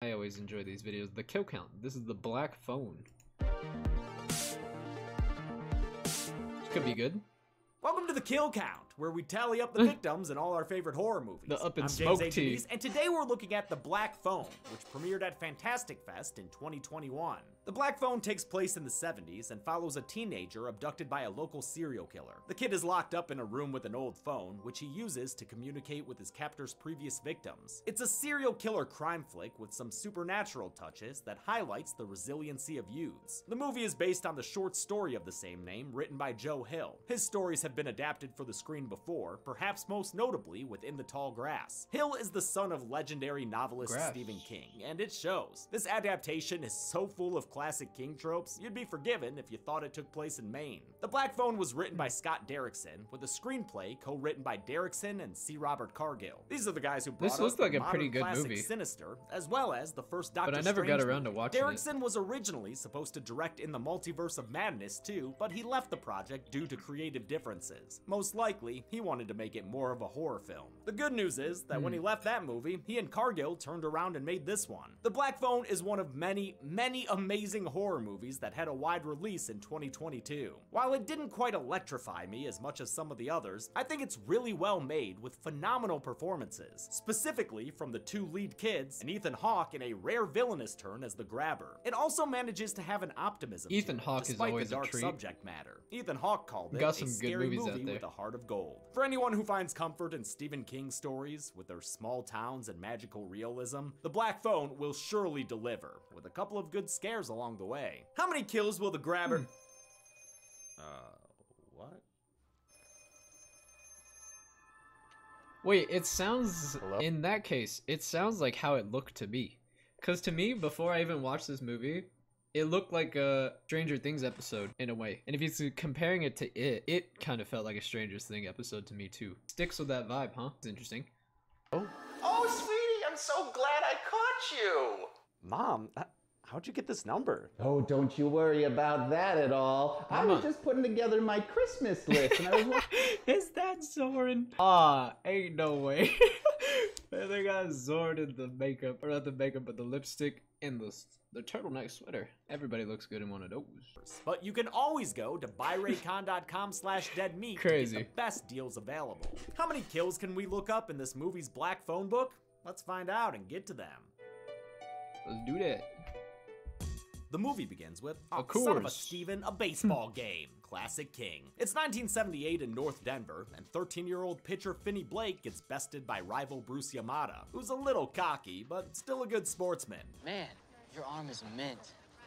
I always enjoy these videos. The kill count. This is the black phone. This could be good. Welcome to the Kill Count, where we tally up the victims in all our favorite horror movies. The Up in I'm Smoke James tea. H. and today we're looking at The Black Phone, which premiered at Fantastic Fest in 2021. The Black Phone takes place in the 70s and follows a teenager abducted by a local serial killer. The kid is locked up in a room with an old phone, which he uses to communicate with his captor's previous victims. It's a serial killer crime flick with some supernatural touches that highlights the resiliency of youths. The movie is based on the short story of the same name written by Joe Hill. His stories have been adapted for the screen before, perhaps most notably with In the Tall Grass. Hill is the son of legendary novelist Stephen King, and it shows. This adaptation is so full of classic King tropes, you'd be forgiven if you thought it took place in Maine. The Black Phone was written by Scott Derrickson, with a screenplay co-written by Derrickson and C. Robert Cargill. These are the guys who brought This looks us like the a pretty modern good classic movie. Sinister, as well as the first Doctor But I never Strange got around to movie. watching it. Derrickson was originally supposed to direct In the Multiverse of Madness too, but he left the project due to creative differences. Most likely, he wanted to make it more of a horror film. The good news is that when he left that movie, he and Cargill turned around and made this one. The Black Phone is one of many amazing horror movies that had a wide release in 2022. While it didn't quite electrify me as much as some of the others, I think it's really well made with phenomenal performances, specifically from the two lead kids and Ethan Hawke in a rare villainous turn as the grabber. It also manages to have an optimism Ethan to it, Hawke is despite always the a dark treat. subject matter. Ethan Hawke called it Got a some good scary movies out movie there. with a heart of gold. For anyone who finds comfort in Stephen King stories with their small towns and magical realism, The Black Phone will surely deliver, with a couple of good scares along the way. How many kills will the grabber... what? Wait, it sounds, in that case, it sounds like how it looked to me. Cause to me, before I even watched this movie, it looked like a Stranger Things episode in a way. And if you're comparing it to it kind of felt like a Stranger Things episode to me too. Sticks with that vibe, huh? It's interesting. Oh, sweetie, I'm so glad I caught you. Mom, how'd you get this number? Oh, don't you worry about that at all. I was just putting together my Christmas list, and I was Is that Zoran? Ah, ain't no way. They got Zoran in the makeup, or not the makeup, but the lipstick and the turtleneck sweater. Everybody looks good in one of those. But you can always go to buyraycon.com/deadmeat to Crazy. get the best deals available. How many kills can we look up in this movie's Black Phone book? Let's find out and get to them. Let's do that. The movie begins with, oh, Of son of a course. Steven, a baseball game. Classic King. It's 1978 in North Denver, and 13-year-old pitcher Finney Blake gets bested by rival Bruce Yamada, who's a little cocky, but still a good sportsman. Man, your arm is mint.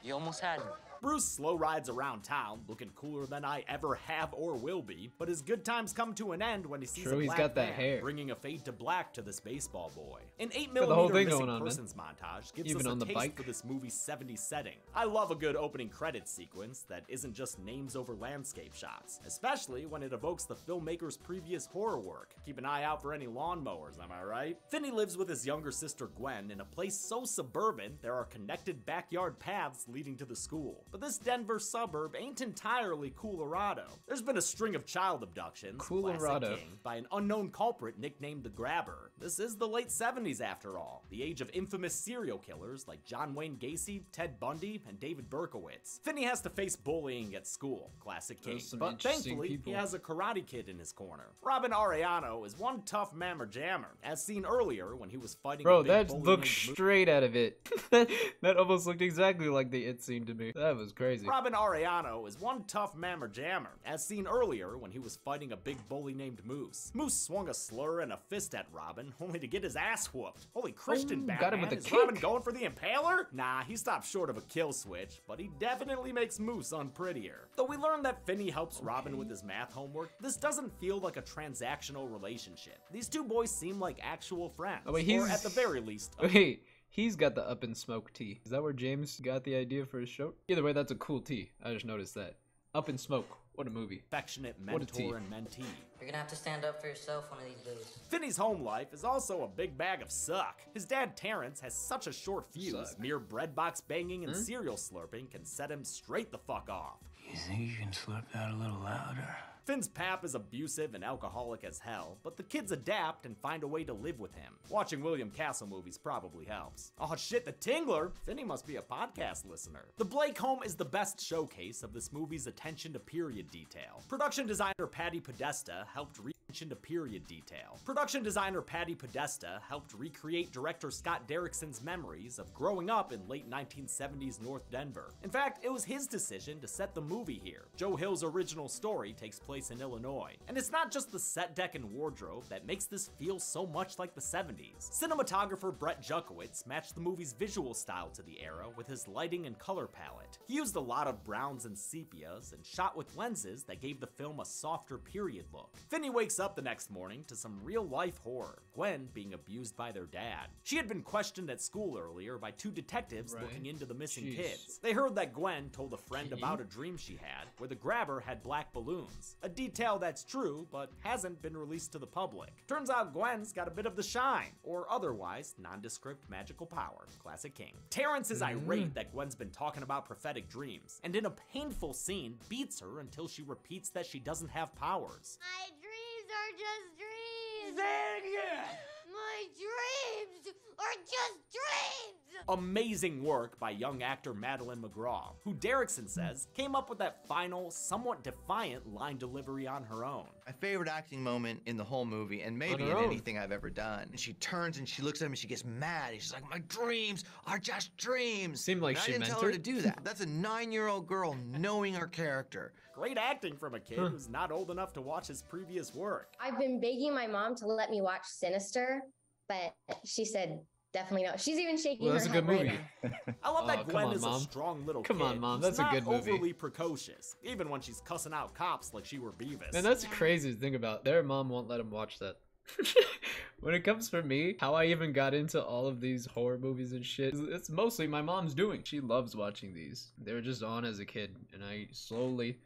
You almost had me. Bruce slow rides around town, looking cooler than I ever have or will be, but his good times come to an end when he sees True, a he's black got that van hair. bringing a fade to black to this baseball boy. An 8mm the whole thing missing going on, man. persons montage gives Even us on a the taste bike. for this movie's 70s setting. I love a good opening credits sequence that isn't just names over landscape shots, especially when it evokes the filmmaker's previous horror work. Keep an eye out for any lawnmowers, am I right? Finney lives with his younger sister Gwen in a place so suburban there are connected backyard paths leading to the school. But this Denver suburb ain't entirely Colorado. There's been a string of child abductions, Colorado. Classic King, by an unknown culprit nicknamed the Grabber. This is the late 70s after all, the age of infamous serial killers like John Wayne Gacy, Ted Bundy, and David Berkowitz. Finney has to face bullying at school, Classic King, Those some but interesting thankfully people. he has a karate kid in his corner. Robin Ariano is one tough mammer jammer, as seen earlier when he was fighting a Bro, big that bully looked named Mo- straight out of it. That almost looked exactly like the It scene to me. That was crazy. Robin Ariano is one tough mammer jammer, as seen earlier when he was fighting a big bully named Moose. Moose swung a slur and a fist at Robin, only to get his ass whooped. Holy Christian, got Batman, him with a is kick. Robin going for the impaler? Nah, he stopped short of a kill switch, but he definitely makes Moose unprettier. Though we learn that Finney helps Robin with his math homework, this doesn't feel like a transactional relationship. These two boys seem like actual friends, Oh, wait, or at the very least, Wait, he's got the Up in Smoke tee. Is that where James got the idea for his show? Either way, that's a cool tee. I just noticed that. Up in Smoke. What a movie. affectionate What a tea. mentor and mentee. You're gonna have to stand up for yourself one of these days. Finney's home life is also a big bag of suck. His dad Terrence has such a short fuse, Suck. mere breadbox banging and cereal slurping can set him straight the fuck off. You think you can slurp that a little louder? Finn's pap is abusive and alcoholic as hell, but the kids adapt and find a way to live with him. Watching William Castle movies probably helps. Oh shit, the Tingler! Finney must be a podcast listener. The Blake home is the best showcase of this movie's attention to period detail. Production designer Patty Podesta helped recreate director Scott Derrickson's memories of growing up in late 1970s North Denver. In fact, it was his decision to set the movie here. Joe Hill's original story takes place in Illinois, and it's not just the set deck and wardrobe that makes this feel so much like the 70s. Cinematographer Brett Jukowitz matched the movie's visual style to the era with his lighting and color palette. He used a lot of browns and sepias and shot with lenses that gave the film a softer period look. Finney wakes up the next morning to some real-life horror, Gwen being abused by their dad. She had been questioned at school earlier by two detectives looking into the missing kids. They heard that Gwen told a friend about a dream she had, where the grabber had black balloons. A detail that's true, but hasn't been released to the public. Turns out Gwen's got a bit of the shine, or otherwise nondescript magical power. Classic King. Terrence is irate that Gwen's been talking about prophetic dreams, and in a painful scene, beats her until she repeats that she doesn't have powers. My dreams are just dreams! Say it again! My dreams are just dreams! Amazing work by young actor Madeline McGraw, who Derrickson says came up with that final, somewhat defiant line delivery on her own. My favorite acting moment in the whole movie, and maybe in anything I've ever done. And she turns and she looks at him and she gets mad. And she's like, my dreams are just dreams. Seemed like and she I didn't meant tell her it. to do that. That's a 9-year-old girl knowing her character. Great acting from a kid who's not old enough to watch his previous work. I've been begging my mom to let me watch Sinister, but she said, definitely no. She's even shaking Well, her that's a head good right movie. now. I love that come Gwen on, is Mom. a strong little Come kid on, Mom, who's that's a not good movie. overly precocious, even when she's cussing out cops like she were Beavis. And that's crazy to think about. Their mom won't let them watch that. When it comes for me, how I even got into all of these horror movies and shit, it's mostly my mom's doing. She loves watching these. They were just on as a kid, and I slowly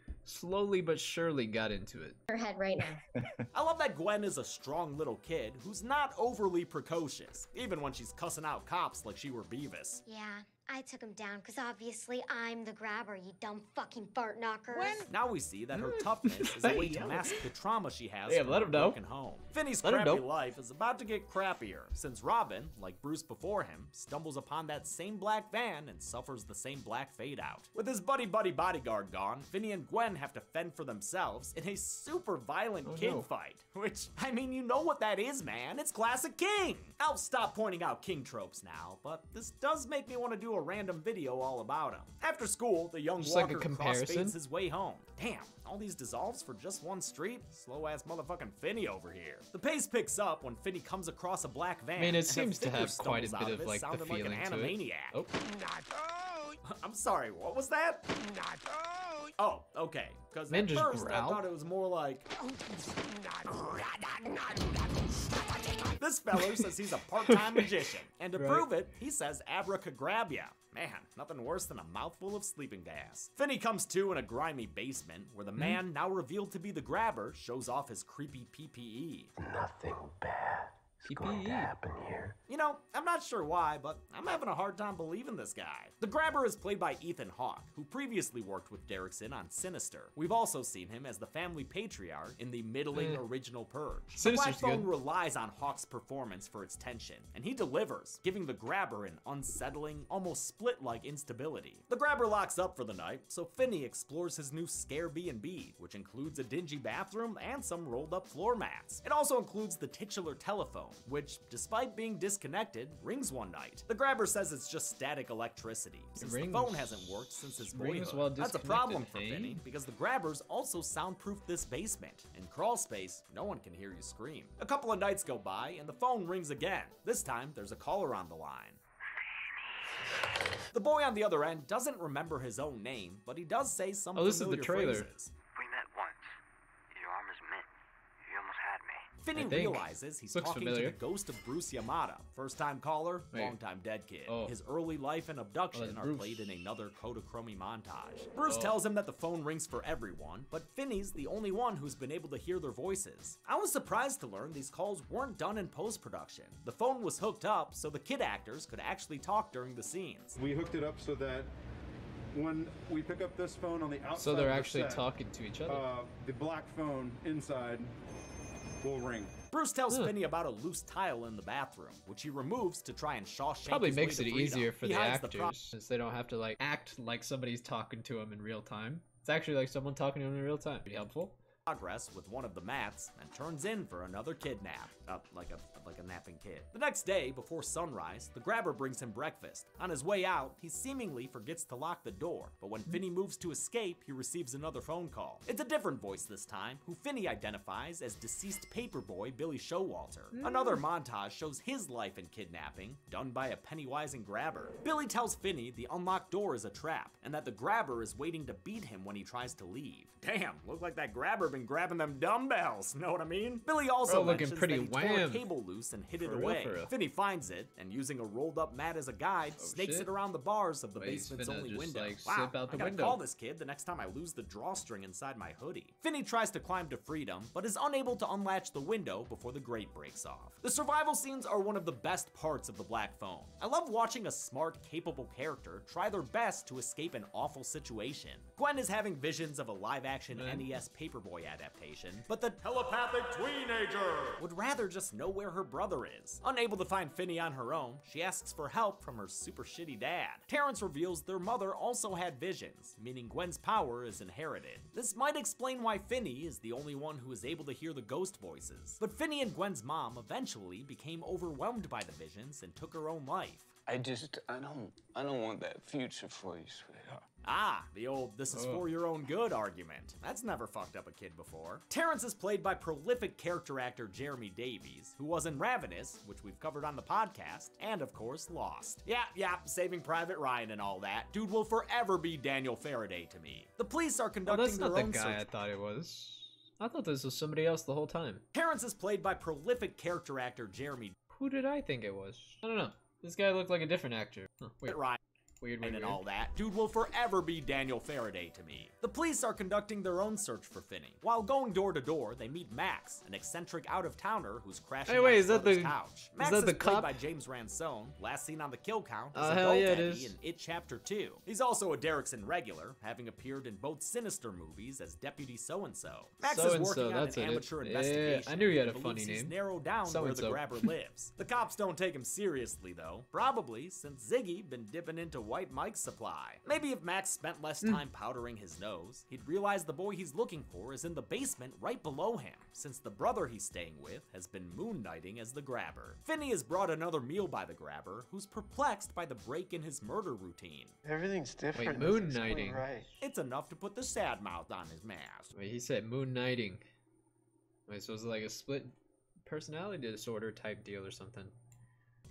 but surely got into it. Her head right now. I love that Gwen is a strong little kid who's not overly precocious, even when she's cussing out cops like she were Beavis. Yeah, I took him down because obviously I'm the grabber, you dumb fucking fart knockers. Now we see that her toughness is a way to mask the trauma she has Yeah, from let her him know. broken home. Finney's Let him crappy know. life is about to get crappier, since Robin, like Bruce before him, stumbles upon that same black van and suffers the same black fade out. With his buddy bodyguard gone, Finney and Gwen have to fend for themselves in a super violent kid fight. Which, I mean, you know what that is, man. It's classic King! I'll stop pointing out King tropes now, but this does make me want to do a random video all about him. After school, the young Just like a walker comparison? crossfades his way home. Damn, all these dissolves for just one street? Slow-ass motherfucking Finney over here. The pace picks up when Finney comes across a black van. I mean, it and seems to figure have quite a stumbles bit out of, like, the sounding like an feeling to it. animaniac. Oh. I'm sorry, what was that? Oh, okay. Because at Ninjas first growl? I thought it was more like... This feller says he's a part-time magician, and to prove it, he says abracadabra. Man, nothing worse than a mouthful of sleeping gas. Finney comes to in a grimy basement, where the man, now revealed to be the grabber, shows off his creepy PPE. Nothing bad is going to happen here. You know, I'm not sure why, but I'm having a hard time believing this guy. The grabber is played by Ethan Hawke, who previously worked with Derrickson on Sinister. We've also seen him as the family patriarch in the middling original Purge. The Black Sinister's Phone good. relies on Hawke's performance for its tension, and he delivers, giving the grabber an unsettling, almost split-like instability. The grabber locks up for the night, so Finney explores his new scare B&B, which includes a dingy bathroom and some rolled-up floor mats. It also includes the titular telephone, which, despite being disconnected, rings one night. The grabber says it's just static electricity, since the phone hasn't worked since his Rings boyhood. while That's a problem for disconnected, Finney, because the grabbers also soundproof this basement. In crawl space, no one can hear you scream. A couple of nights go by, and the phone rings again. This time, there's a caller on the line. The boy on the other end doesn't remember his own name, but he does say some this is the familiar trailer. phrases. We met once. Your arm is mint. You almost had me. Finney I think. realizes he's Looks talking familiar. to the ghost of Bruce Yamada. First-time caller, Wait. long-time dead kid. Oh. His early life and abduction that's are Bruce. played in another Kodachrome montage. Bruce tells him that the phone rings for everyone, but Finney's the only one who's been able to hear their voices. I was surprised to learn these calls weren't done in post-production. The phone was hooked up so the kid actors could actually talk during the scenes. We hooked it up so that when we pick up this phone on the outside, so they're of the actually set, talking to each other. The black phone inside will ring. Bruce tells Finney about a loose tile in the bathroom, which he removes to try and Shawshank Probably his makes way it to freedom. easier for He the hides actors, since they don't have to like act like somebody's talking to them in real time. It's actually like someone talking to them in real time. Pretty helpful. Progress with one of the mats and turns in for another kidnap, like a napping kid. The next day, before sunrise, the grabber brings him breakfast. On his way out, he seemingly forgets to lock the door, but when Finney moves to escape, he receives another phone call. It's a different voice this time, who Finney identifies as deceased paperboy Billy Showalter. Another montage shows his life in kidnapping, done by a Pennywise grabber. Billy tells Finney the unlocked door is a trap, and that the grabber is waiting to beat him when he tries to leave. Damn, look like that grabber been grabbing them dumbbells, know what I mean? Billy also mentions that he tore a cable loose and hid it away. Finney finds it, and using a rolled up mat as a guide, snakes it around the bars of the basement's only window. Like, wow, out the I gotta window. call this kid the next time I lose the drawstring inside my hoodie. Finney tries to climb to freedom, but is unable to unlatch the window before the grate breaks off. The survival scenes are one of the best parts of The Black Phone. I love watching a smart, capable character try their best to escape an awful situation. Gwen is having visions of a live-action NES Paperboy adaptation, but the telepathic teenager would rather just know where her brother is. Unable to find Finney on her own, she asks for help from her super shitty dad. Terrence reveals their mother also had visions, meaning Gwen's power is inherited. This might explain why Finney is the only one who is able to hear the ghost voices. But Finney and Gwen's mom eventually became overwhelmed by the visions and took her own life. I don't want that future for you, sweetheart. Ah, the old "this is for your own good" argument. That's never fucked up a kid before. Terrence is played by prolific character actor Jeremy Davies, who was in Ravenous, which we've covered on the podcast, and of course, Lost. Yeah, Saving Private Ryan and all that. Dude will forever be Daniel Faraday to me. The police are conducting their own search. That's not the guy I thought it was. I thought this was somebody else the whole time. Terrence is played by prolific character actor Jeremy. Who did I think it was? I don't know. This guy looked like a different actor. Huh, wait. Ryan. Weird. And all that. Dude will forever be Daniel Faraday to me. The police are conducting their own search for Finney. While going door to door, they meet Max, an eccentric out-of-towner who's crashing on his brother's couch. Max is played by James Ransone, last seen on The Kill Count as adult Eddie in It Chapter 2. He's also a Derrickson regular, having appeared in both Sinister movies as Deputy So-and-so. Max is working on an amateur investigation. I knew he had a funny name. He's narrowed down where the grabber lives. The cops don't take him seriously, though, probably since Ziggy been dipping into White Mike's supply. Maybe if Max spent less time powdering his nose, he'd realize the boy he's looking for is in the basement right below him, since the brother he's staying with has been moon knighting as the grabber. Finney has brought another meal by the grabber, who's perplexed by the break in his murder routine. Everything's different. Wait, moon knighting. Right. It's enough to put the sad mouth on his mask. Wait, he said moon knighting. Wait, so it's like a split personality disorder type deal or something.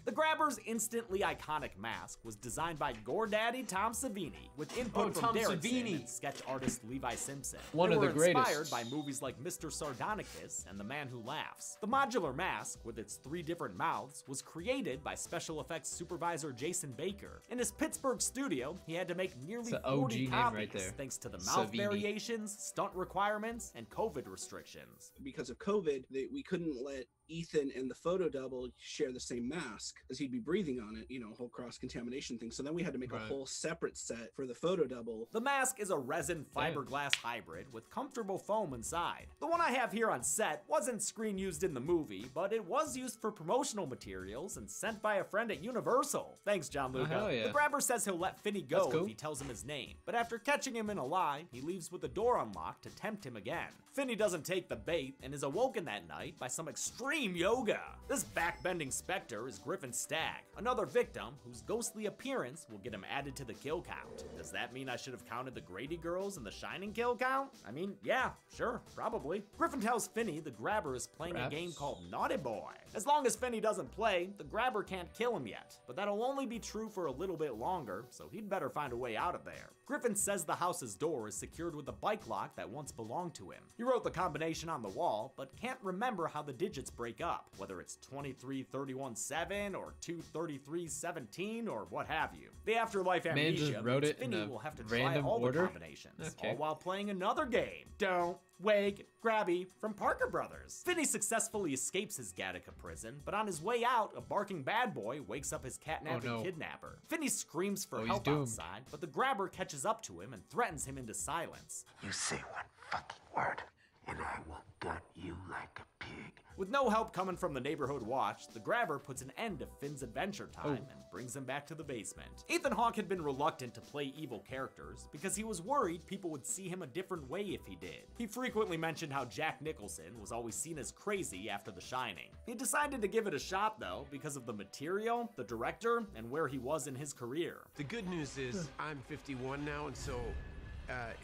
The grabber's instantly iconic mask was designed by Gore Daddy Tom Savini, with input from Derrickson and sketch artist Levi Simpson. One of the greatest. Inspired by movies like Mr. Sardonicus and The Man Who Laughs. The modular mask, with its 3 different mouths, was created by special effects supervisor Jason Baker. In his Pittsburgh studio, he had to make nearly 40 copies, thanks to the mouth variations, stunt requirements, and COVID restrictions. Because of COVID, we couldn't let Ethan and the photo double share the same mask, as he'd be breathing on it, whole cross-contamination thing. So then we had to make a whole separate set for the photo double. The mask is a resin fiberglass hybrid with comfortable foam inside. The one I have here on set wasn't screen used in the movie, but it was used for promotional materials and sent by a friend at Universal. Thanks, John Luca. Yeah. The grabber says he'll let Finney go if he tells him his name, but after catching him in a lie, he leaves with the door unlocked to tempt him again. Finney doesn't take the bait and is awoken that night by some extreme yoga. This backbending specter is Griffin Stagg, another victim whose ghostly appearance will get him added to the kill count. Does that mean I should have counted the Grady girls in the Shining kill count? I mean, yeah, sure, probably. Griffin tells Finney the grabber is playing a game called Naughty Boy. As long as Finney doesn't play, the grabber can't kill him yet, but that'll only be true for a little bit longer, so he'd better find a way out of there. Griffin says the house's door is secured with a bike lock that once belonged to him. He wrote the combination on the wall, but can't remember how the digits break break up, whether it's 23-31-7 or 2-33-17 or what have you. The afterlife amnesia just wrote means it in Finney a will have to try random all order? the combinations, Okay. all while playing another game. Don't Wake Grabby from Parker Brothers. Finney successfully escapes his Gattaca prison, but on his way out, a barking bad boy wakes up his catnapping kidnapper. Finney screams for help outside, but the grabber catches up to him and threatens him into silence. You say one fucking word, and I will gut you like a pig. With no help coming from the neighborhood watch, the grabber puts an end to Finn's adventure time and brings him back to the basement. Ethan Hawke had been reluctant to play evil characters because he was worried people would see him a different way if he did. He frequently mentioned how Jack Nicholson was always seen as crazy after The Shining. He decided to give it a shot though because of the material, the director, and where he was in his career. The good news is I'm 51 now, and so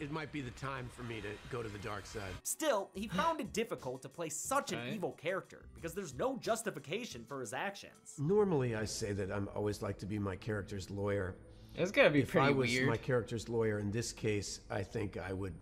it might be the time for me to go to the dark side. Still, he found it difficult to play such an evil character because there's no justification for his actions. Normally, I say that I'm always like to be my character's lawyer. It's gotta be pretty If I was weird. my character's lawyer in this case, I think I would,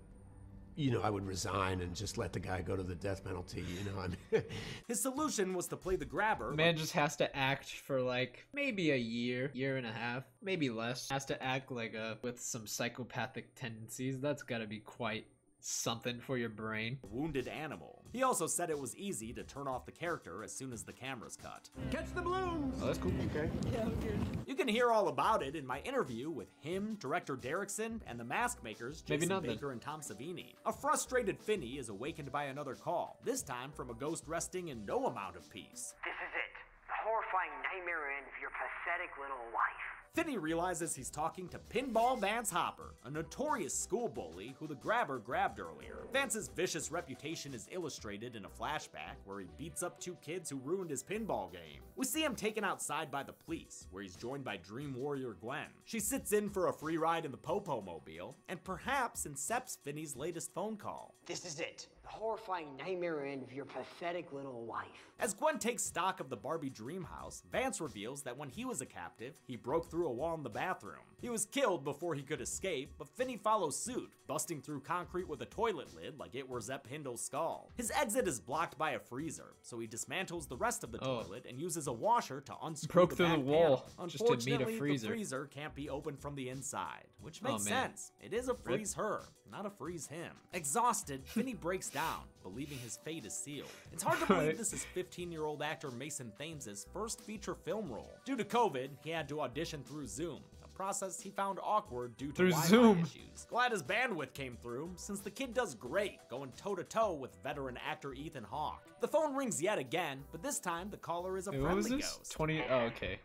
I would resign and just let the guy go to the death penalty, I mean. His solution was to play the grabber. Man just has to act for like maybe a year and a half, maybe less. Has to act like with some psychopathic tendencies. That's gotta be quite something for your brain. Wounded animal. He also said it was easy to turn off the character as soon as the camera's cut. Catch the balloons! Oh, that's cool. Okay. Yeah, okay. You can hear all about it in my interview with him, director Derrickson, and the mask makers Jason Baker and Tom Savini. A frustrated Finney is awakened by another call, this time from a ghost resting in no amount of peace. This is it. The horrifying nightmare end of your pathetic little life. Finney realizes he's talking to Pinball Vance Hopper, a notorious school bully who the grabber grabbed earlier. Vance's vicious reputation is illustrated in a flashback where he beats up two kids who ruined his pinball game. We see him taken outside by the police, where he's joined by Dream Warrior Gwen. She sits in for a free ride in the Popo Mobile, and perhaps incepts Finney's latest phone call. This is it. The horrifying nightmare end of your pathetic little life. As Gwen takes stock of the Barbie dream house, Vance reveals that when he was a captive, he broke through a wall in the bathroom. He was killed before he could escape, but Finney follows suit, busting through concrete with a toilet lid like it were Zepp Hindle's skull. His exit is blocked by a freezer, so he dismantles the rest of the toilet and uses a washer to unscrew Broke through the wall just to meet a freezer. The freezer can't be opened from the inside, which makes sense. It is a freeze her, not a freeze him. Exhausted, Finney breaks down, believing his fate is sealed. It's hard to believe this is 15-year-old actor Mason Thames' first feature film role. Due to COVID, he had to audition through Zoom, a process he found awkward due to Wi-Fi issues. Glad his bandwidth came through, since the kid does great, going toe-to-toe with veteran actor Ethan Hawke. The phone rings yet again, but this time the caller is a friendly ghost. 20, oh, okay.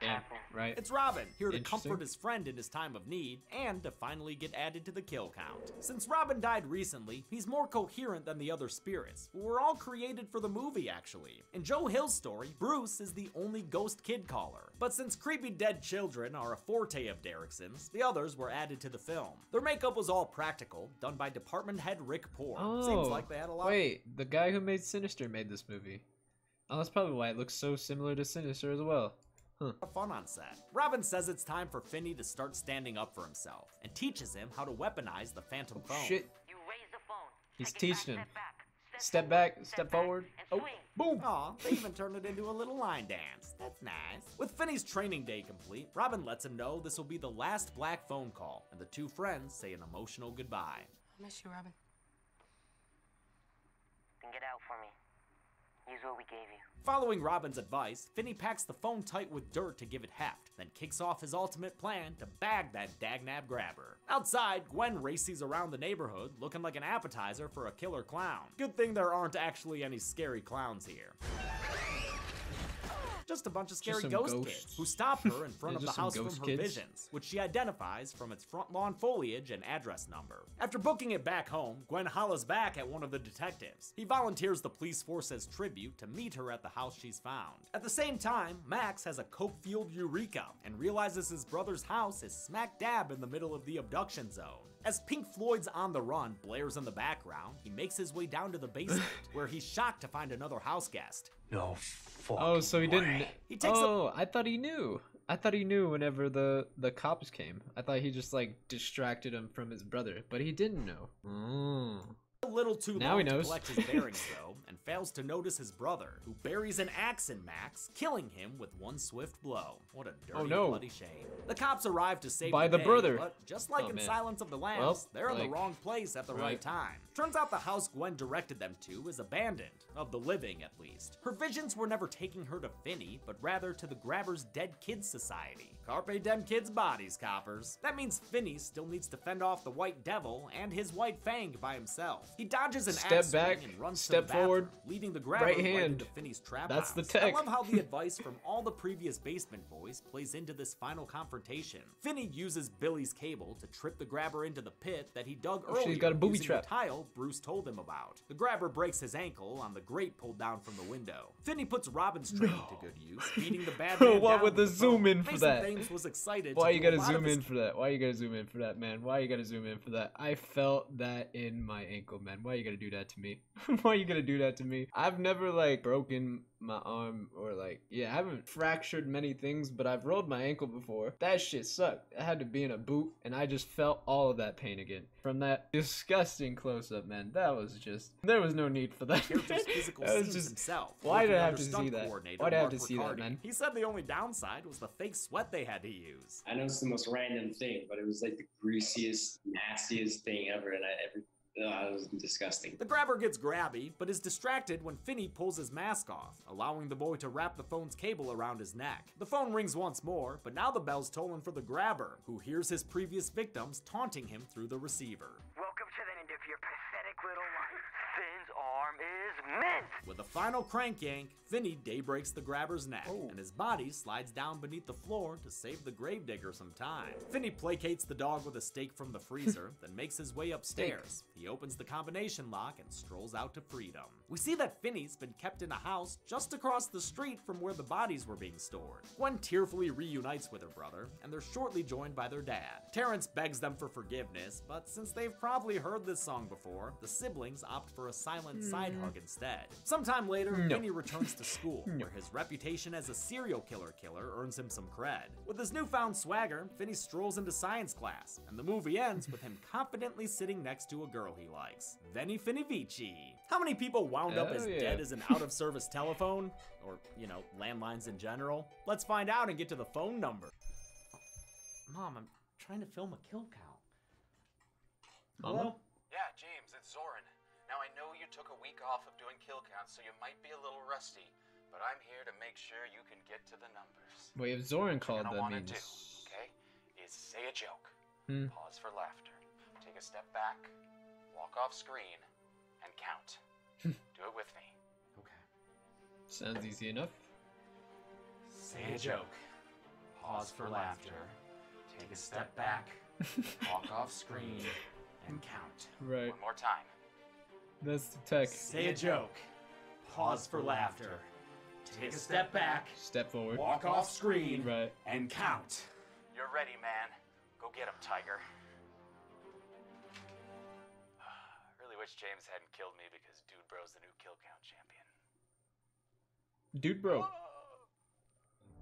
Yeah, right. It's Robin, here to comfort his friend in his time of need, and to finally get added to the kill count. Since Robin died recently, he's more coherent than the other spirits, who were all created for the movie actually. In Joe Hill's story, Bruce is the only ghost kid caller. But since creepy dead children are a forte of Derrickson's, the others were added to the film. Their makeup was all practical, done by department head Rick Poor. Seems like they had a lot. Wait, the guy who made Sinister made this movie. Oh, that's probably why it looks so similar to Sinister as well. Fun on set. Robin says it's time for Finney to start standing up for himself and teaches him how to weaponize the phantom phone. Shit. You raise the phone. He's teaching him. Step back, step forward. Oh, boom. Aw, they even turned it into a little line dance. That's nice. With Finney's training day complete, Robin lets him know this will be the last black phone call, and the two friends say an emotional goodbye. I miss you, Robin. Then get out for me. Use what we gave you. Following Robin's advice, Finney packs the phone tight with dirt to give it heft, then kicks off his ultimate plan to bag that dagnab grabber. Outside, Gwen races around the neighborhood looking like an appetizer for a killer clown. Good thing there aren't actually any scary clowns here. Just a bunch of scary ghost kids who stop her in front of the house from her visions, which she identifies from its front lawn foliage and address number. After booking it back home, Gwen hollers back at one of the detectives. He volunteers the police force as tribute to meet her at the house she's found. At the same time, Max has a coke-fueled eureka and realizes his brother's house is smack dab in the middle of the abduction zone. As Pink Floyd's On the Run blares in the background, he makes his way down to the basement, where he's shocked to find another house guest. No fucking Oh, so he didn't. He takes I thought he knew. I thought he knew whenever the cops came. I thought he just like distracted him from his brother, but he didn't know. A little too Now long he to knows. collect his bearings though, and fails to notice his brother, who buries an axe in Max, killing him with one swift blow. What a dirty, bloody shame. The cops arrive to save the day, brother. but just like in Silence of the Lambs, they're in the wrong place at the right time. Turns out the house Gwen directed them to is abandoned, of the living at least. Her visions were never taking her to Finney, but rather to the Grabber's Dead Kids Society. Carpe dem kids' bodies, coppers. That means Finney still needs to fend off the White Devil and his White Fang by himself. He dodges an axe swing and runs to the bathroom, leading the Grabber right into Finney's trap house. The tech. I love how the advice from all the previous basement boys plays into this final confrontation. Finney uses Billy's cable to trip the Grabber into the pit that he dug earlier. She's got a booby using trap. The tile Bruce told him about. The Grabber breaks his ankle on the grate pulled down from the window. Finney puts Robin's training to good use, beating the bad man What down with the zoom in for Mason that? Thames was excited. Why you gotta zoom in for that? Why you gotta zoom in for that, man? Why you gotta zoom in for that? I felt that in my ankle, man. Why you gotta do that to me? Why you gotta do that to me? I've never like broken my arm or like, I haven't fractured many things, but I've rolled my ankle before. That shit sucked. I had to be in a boot and I just felt all of that pain again from that disgusting close-up, man. That was just, there was no need for that. That was just himself. Why did I have to see that? Why did I have to see that, man? He said the only downside was the fake sweat they had to use. I know it's the most random thing, but it was like the greasiest, nastiest thing ever, and it was disgusting. The Grabber gets grabby, but is distracted when Finney pulls his mask off, allowing the boy to wrap the phone's cable around his neck. The phone rings once more, but now the bell's tolling for the Grabber, who hears his previous victims taunting him through the receiver. Welcome to the end of your pathetic little life. Finn's arm is mint! With a final crank yank, Finney daybreaks the Grabber's neck, and his body slides down beneath the floor to save the gravedigger some time. Finney placates the dog with a steak from the freezer, then makes his way upstairs. He opens the combination lock and strolls out to freedom. We see that Finney's been kept in a house just across the street from where the bodies were being stored. Gwen tearfully reunites with her brother, and they're shortly joined by their dad. Terrence begs them for forgiveness, but since they've probably heard this song before, the siblings opt for a silent side hug instead. Sometime later, Finney returns to school, where his reputation as a serial killer earns him some cred. With his newfound swagger, Finney strolls into science class, and the movie ends with him confidently sitting next to a girl he likes. Veni Finni Vici. How many people wound up as dead as an out-of-service telephone? Or, landlines in general? Let's find out and get to the phone number. Mom, I'm trying to film a kill count. Hello? Yeah, James, it's Zoran. Now, I know you took a week off of doing kill counts, so you might be a little rusty, but I'm here to make sure you can get to the numbers. Wait, if Zoran called, that means... Okay, is say a joke, pause for laughter, take a step back, walk off screen, and count. Do it with me. Okay. Sounds easy enough. Say a joke, pause for laughter, take a step back, walk off screen, and count. Right. One more time. That's the tech. Say a joke, pause for laughter, take a step back, step forward, walk off screen, right, and count. You're ready, man. Go get him, Tiger. Really wish James hadn't killed me because Dude Bro's the new kill count champion. Dude Bro.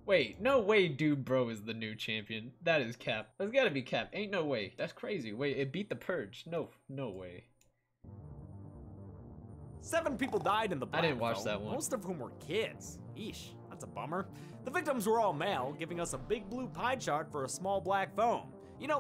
Wait, no way Dude Bro is the new champion. That is cap. That's gotta be cap. Ain't no way. That's crazy. Wait, it beat the Purge. No way. 7 people died in the Black I didn't watch Phone, that one. most of whom were kids. Eesh, that's a bummer. The victims were all male, giving us a big blue pie chart for a small black phone.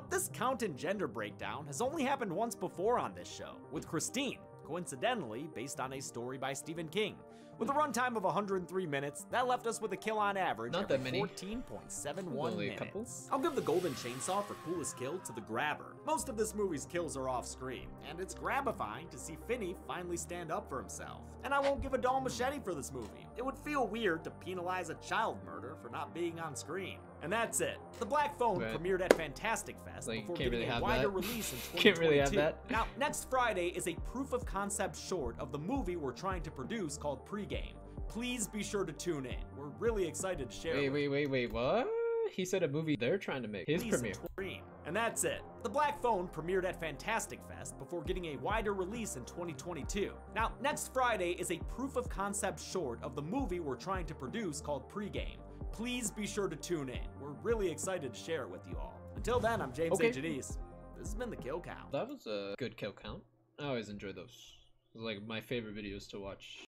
This count and gender breakdown has only happened once before on this show, with Christine, coincidentally based on a story by Stephen King. With a runtime of 103 minutes, that left us with a kill on average Not every that many. 14.71 Only a minutes. couple. I'll give the golden chainsaw for coolest kill to the Grabber. Most of this movie's kills are off screen, and it's grabifying to see Finney finally stand up for himself. And I won't give a dull machete for this movie. It would feel weird to penalize a child murder for not being on screen. And that's it. The Black Phone premiered at Fantastic Fest before getting a wider release in 2022. Can't really have that. Now, next Friday is a proof of concept short of the movie we're trying to produce called Pregame. Please be sure to tune in. We're really excited to share it. Wait, what? He said a movie they're trying to make. His premiere. And that's it. The Black Phone premiered at Fantastic Fest before getting a wider release in 2022. Now, next Friday is a proof of concept short of the movie we're trying to produce called Pregame. Please be sure to tune in. We're really excited to share it with you all. Until then, I'm James A. Janice. This has been the Kill Count. That was a good kill count. I always enjoy those. It's like my favorite videos to watch.